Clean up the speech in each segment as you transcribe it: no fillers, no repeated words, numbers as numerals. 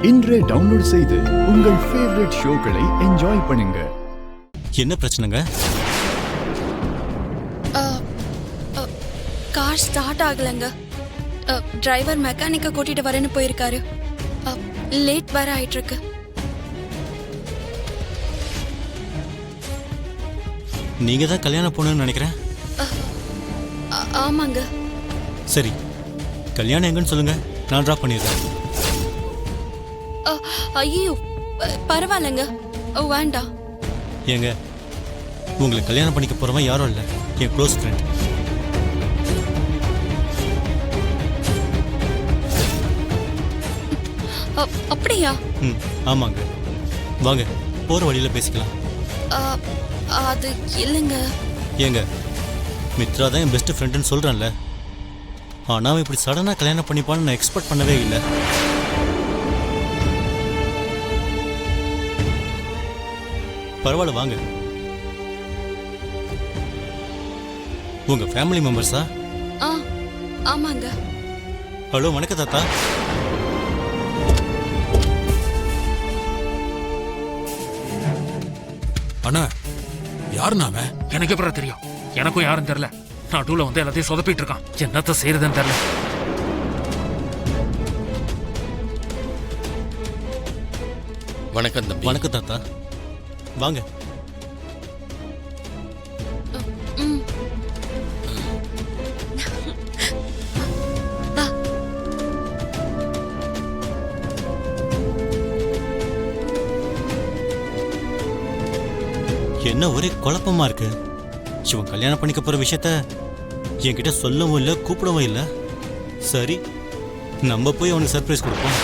இன்றே டவுன்லோட் செய்து உங்கள் ஃபேவரட் ஷோக்களை என்ஜாய் பண்ணுங்க. என்ன பிரச்சனைங்க? கார் ஸ்டார்ட் ஆகலங்க. டிரைவர் மெக்கானிக்க கூட்டிட்டு வரேன்னு போயிருக்காரு. லேட் வர ஆயிட்டு இருக்கு. நீங்க தான் கல்யாணம் பொண்ணுன்னு நினைக்கிறேன். ஆமாங்க. சரி, கல்யாணம் எங்கன்னு சொல்லுங்க, நான் டிராப் பண்ணிடுறேன். ஐயோ பரவாயில்லைங்க, வேண்டாம். ஏங்க, உங்களுக்கு கல்யாணம் பண்ணிக்க போறவன் யாரும் இல்லை, என் க்ளோஸ் ஃப்ரெண்ட். அப்படியா? ஆமாங்க, வாங்க போற வழியில பேசிக்கலாம். அது இல்லைங்க. ஏங்க, மித்ரா தான் என் பெஸ்ட் ஃப்ரெண்டுன்னு சொல்றேன்ல, ஆனா அவன் இப்படி சடனா கல்யாணம் பண்ணிப்பான்னு நான் எக்ஸ்பெக்ட் பண்ணவே இல்லை. பரவாயில்ல, வாங்க. உங்க ஃபேமிலி மெம்பர்ஸா? ஆமாங்க. ஹலோ, வணக்கம் தாத்தா. அண்ணா, யாருண்ணா அவன்? எனக்கு எப்படி தெரியும்? எனக்கும் யாரும் தெரியல. நான் டூல வந்து எல்லாத்தையும் சொதப்பிட்டு இருக்கான். என்னத்த செய்யறதுன்னு தெரியல. வணக்கம் தம்பி. வணக்கம் தாத்தா, வாங்க. என்ன ஒரே குழப்பமா இருக்கு. இவன் கல்யாணம் பண்ணிக்க போற விஷயத்த என்கிட்ட சொல்லவும் இல்லை, கூப்பிடவும் இல்லை. சரி, நம்ம போய் அவனுக்கு சர்ப்ரைஸ் கொடுப்போம்.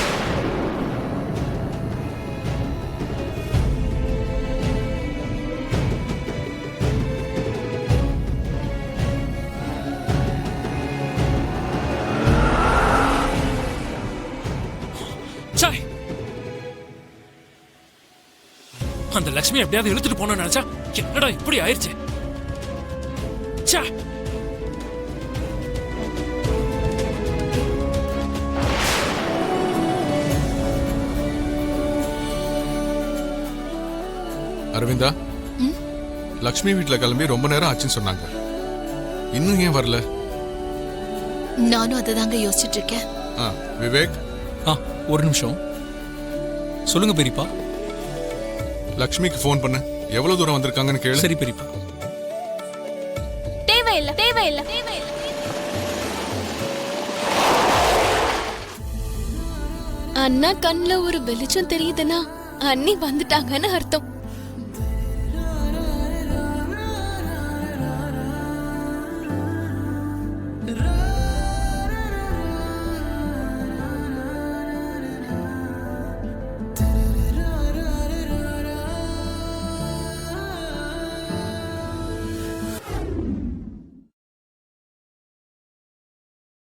அந்த லட்சுமி எப்படியாவது இழுத்துட்டு போனோம்னு நினைச்சா என்னடா இப்படி ஆயிடுச்சு. அரவிந்தா, லக்ஷ்மி வீட்டுல கிளம்பி ரொம்ப நேரம் ஆச்சுன்னு சொன்னாங்க. இன்னும் ஏன் வரல? நானும் அததாங்க யோசிச்சுட்டு இருக்கேன். விவேக், ஒரு நிமிஷம். சொல்லுங்க பெரியப்பா. லக்ஷ்மிக்கு ஃபோன் பண்ணு, எவ்வளவு தூரம் வந்திருக்காங்கன்னு கேளு. சரி பெரியப்பா. தேவையில்லை தேவையில்லை. அண்ணா கண்ணுல ஒரு வெளிச்சம் தெரியுதுன்னா அண்ணி வந்துட்டாங்கன்னு அர்த்தம்.